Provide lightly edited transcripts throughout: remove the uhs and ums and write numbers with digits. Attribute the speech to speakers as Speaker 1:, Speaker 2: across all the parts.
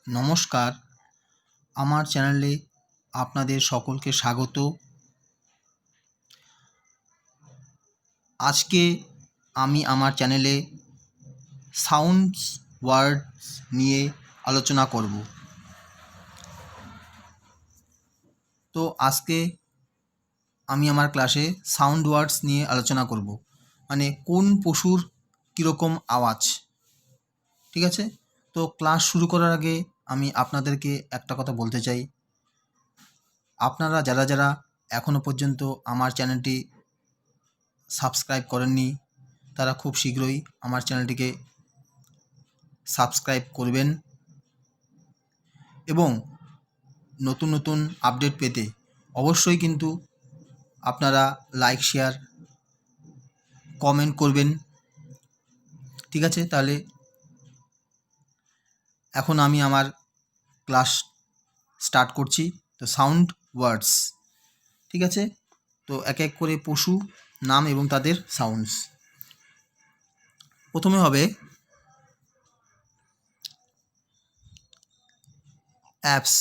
Speaker 1: নমস্কার, আমার চ্যানেলে আপনাদের সকলকে স্বাগত। আজকে আমি আমার চ্যানেলে সাউন্ডস ওয়ার্ডস নিয়ে আলোচনা করব। তো আজকে আমি আমার ক্লাসে সাউন্ড ওয়ার্ডস নিয়ে আলোচনা করব, মানে কোন পশুর কীরকম আওয়াজ। ঠিক আছে? তো ক্লাস শুরু করার আগে আমি আপনাদেরকে একটা কথা বলতে চাই। আপনারা যারা এখনও পর্যন্ত আমার চ্যানেলটি সাবস্ক্রাইব করেননি, তারা খুব শীঘ্রই আমার চ্যানেলটিকে সাবস্ক্রাইব করবেন এবং নতুন নতুন আপডেট পেতে অবশ্যই কিন্তু আপনারা লাইক, শেয়ার, কমেন্ট করবেন। ঠিক আছে? তাহলে এখন আমি আমার ক্লাস স্টার্ট করছি। তো সাউন্ড ওয়ার্ডস, ঠিক আছে? তো এক এক করে পশু নাম এবং তাদের সাউন্ডস। প্রথমে হবে অ্যাপস,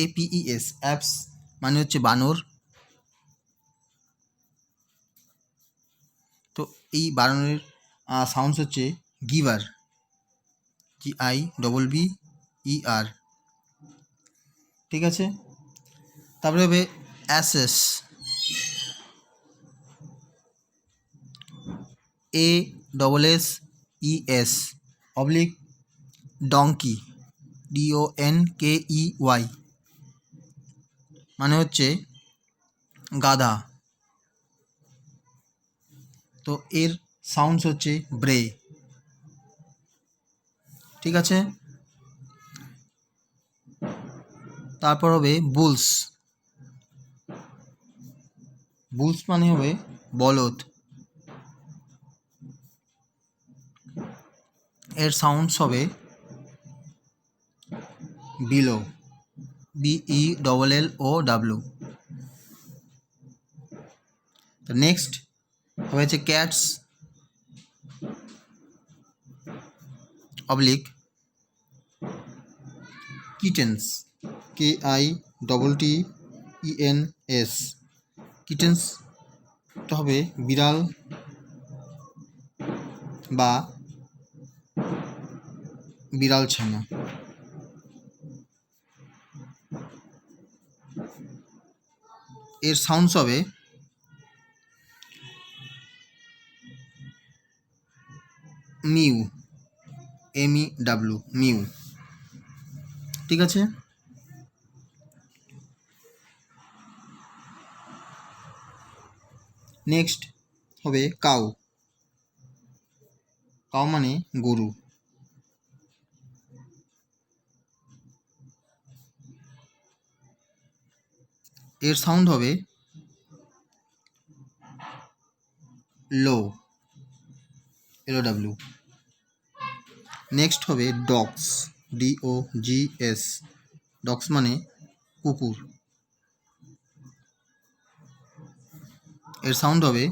Speaker 1: APES, অ্যাপস মানে হচ্ছে বানর। তো এই বানরের সাউন্ডস হচ্ছে গিভার, GIBBER। ঠিক আছে? তারপরে হবে asses, ASSES, oblique donkey, DONKEY, মানে হচ্ছে গাধা। তো এর সাউন্ডস হচ্ছে ব্রে। ঠিক আছে? তারপর হবে বুলস, বুলস মানে হবে বলদ। এর সাউন্ডস হবে বিলো, BELLOW। তো নেক্সট হয়েছে cats, oblique kittens, KITTENS। Kittens তো হবে বিড়াল বা বিড়াল ছানা। এর সাউন্ডস হবে মিউ, MEW, মিউ। ঠিক আছে? নেক্সট হবে কাউ, কাউ মানে গরু। এর সাউন্ড হবে লো, LOW। নেক্সট হবে ডগস, DOGS, ডগস মানে কুকুর। এর সাউন্ড হবে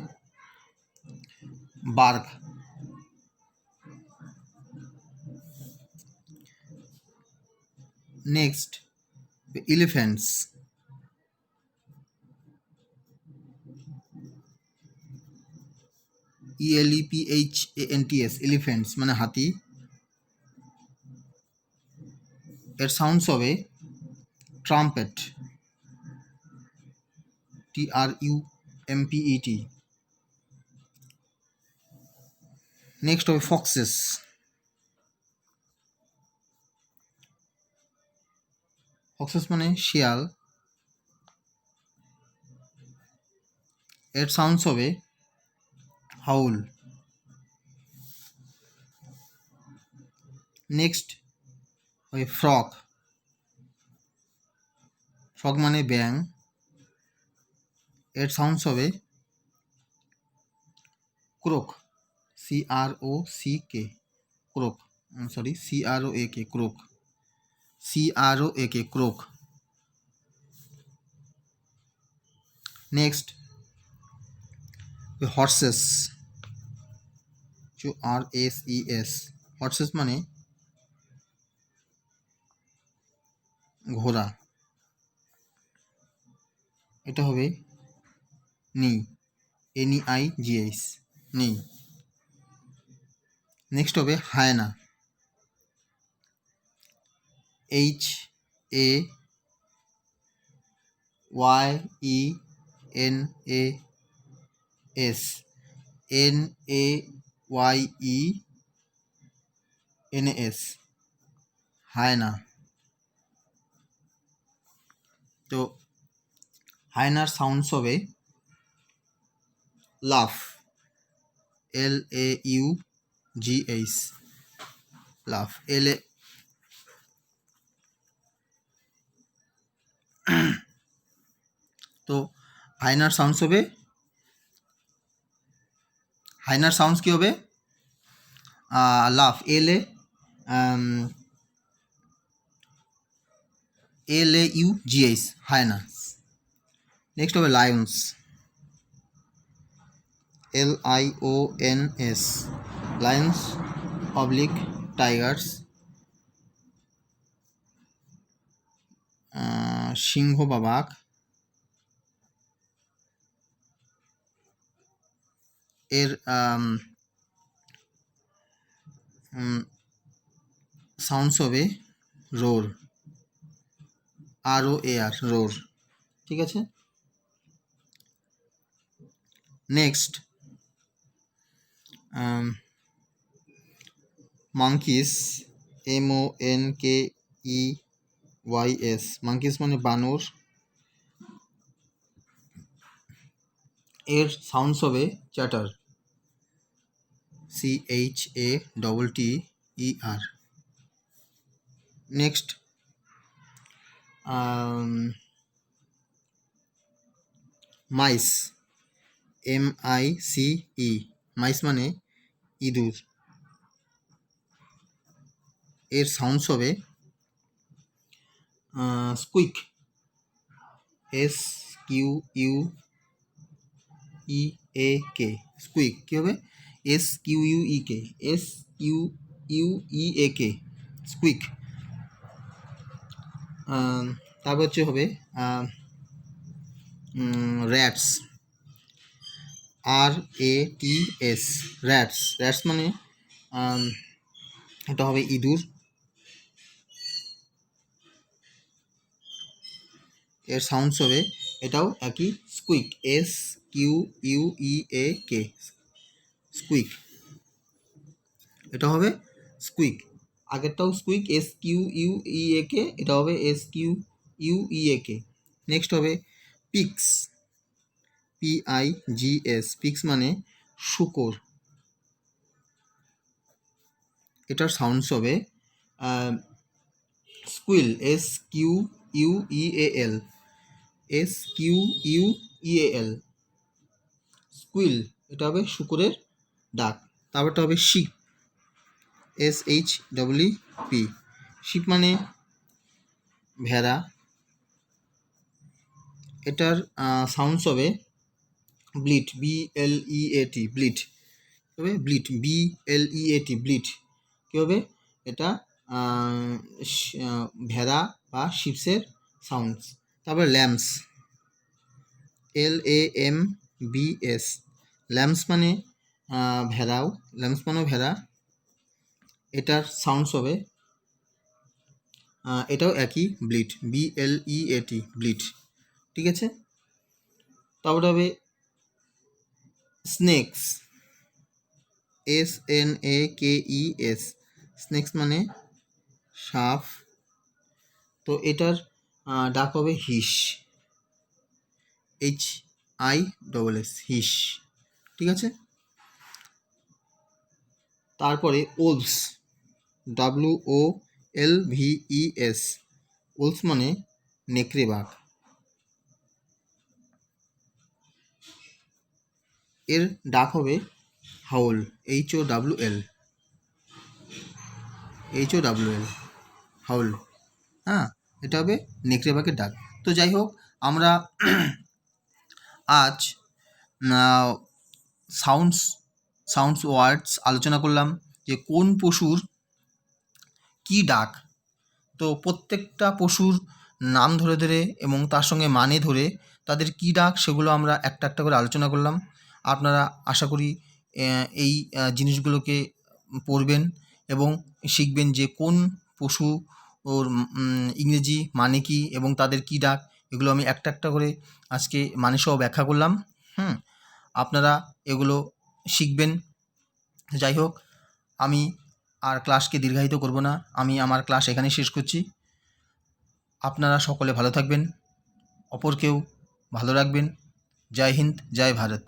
Speaker 1: bark. Next elephants, ELEPHANTS, elephants মানে হাতি। এর সাউন্ডস হবে ট্রাম্পেট, TRUMPET। নেক্সট হবে ফক্সেস, ফক্সেস মানে শিয়াল। এর সাউন্ডস হবে হাউল। নেক্সট হবে ফ্রগ, ফ্রগ মানে ব্যাং। এর সাউন্ডস হবে croak, CROCK, croak, sorry CROAK, croak, CROAK, croak. Next horses, RSES, horses মানে ঘোড়া, এটা হবে নি, NEIGH, নেই। নেক্সট হবে হায়না, HAYENAS, NAYENAS, হায়না। তো হায়নার সাউন্ডস হবে লাফ, LAUGH, লাফ, তো হায়নার সাউন্ডস হবে, হায়নার সাউন্ডস কী হবে? লাফ, LAUGH, হায়না। নেক্সট হবে lions, LIONS, lions oblique tigers, সিংহ বা বাঘ। এর সাউন্ডস হবে রোর, ROAR, রোর। ঠিক আছে। নেক্সট মাঙ্কিস, MONKEYS, মাঙ্কিস মানে বানর। এর সাউন্ডস হবে চ্যাটার, CHATTER। নেক্সট মাইস, MICE, মাইস মানে ইঁদুর। এর সাউন্ডস হবে স্কুইক, SQUEAK, স্কুইক। কী হবে? SQUEAK, স্কুইক। তারপর হচ্ছে হবে র্যাটস, RATS, র্যাটস। র্যাটস মানে এটা হবে ইঁদুর। এর সাউন্ডস হবে এটাও একই, স্কুইক, SQUEAK, স্কুইক। এটা হবে স্কুইক। আগেরটাও স্কুইক, SQUEAK, এটা হবে SQUEAK। নেক্সট হবে পিক্স, PIGS, পিক্স মানে শূকর। এটার সাউন্ডস হবে স্কুইল, SQUEAL, SQUEAL, স্কুইল। এটা হবে শূকরের ডাক। তারপরটা হবে শিপ, SHEEP, শিপ মানে ভেড়া। এটার সাউন্ডস হবে ব্লিট, BLEAT, ব্লিট। কী হবে? ব্লিট, BLEAT, ব্লিট। কী হবে? এটা ভেড়া বা শিপসের সাউন্ডস। তারপর ল্যাম্পস, LAMBS, ল্যাম্পস মানে ভেড়াও, ল্যাম্পস মানেও ভেড়া। এটার সাউন্ডস হবে এটাও একই, ব্লিট, BLEAT, ব্লিট। ঠিক আছে। তারপরে হবে স্নেকস, SNAKES, স্নেকস মানে সাপ। তো এটার ডাক হবে হিস, HISS, হিস। ঠিক আছে। তারপরে ওলস, WOLVES, ওলস মানে নেকড়ে বাঘ। এর ডাক হবে হাউল, HOWL, হাউল। হ্যাঁ, এটা হবে নেকড়ে বাঘের ডাক। তো যাই হোক, আমরা আজ সাউন্ডস ওয়ার্ডস আলোচনা করলাম যে কোন পশুর কী ডাক। তো প্রত্যেকটা পশুর নাম ধরে ধরে এবং তার সঙ্গে মানে ধরে তাদের কী ডাক সেগুলো আমরা একটা একটা করে আলোচনা করলাম। আপনারা আশা করি এই জিনিসগুলোকে পড়বেন এবং শিখবেন যে কোন পশু ওর ইংরেজি মানে কী এবং তাদের কী ডাক, এগুলো আমি একটা একটা করে আজকে মানে সহ ব্যাখ্যা করলাম। আপনারা এগুলো শিখবেন। যাই হোক, আমি আর ক্লাসকে দীর্ঘায়িত করব না, আমি আমার ক্লাস এখানেই শেষ করছি। আপনারা সকলে ভালো থাকবেন, অপরকেও ভালো রাখবেন। জয় হিন্দ, জয় ভারত।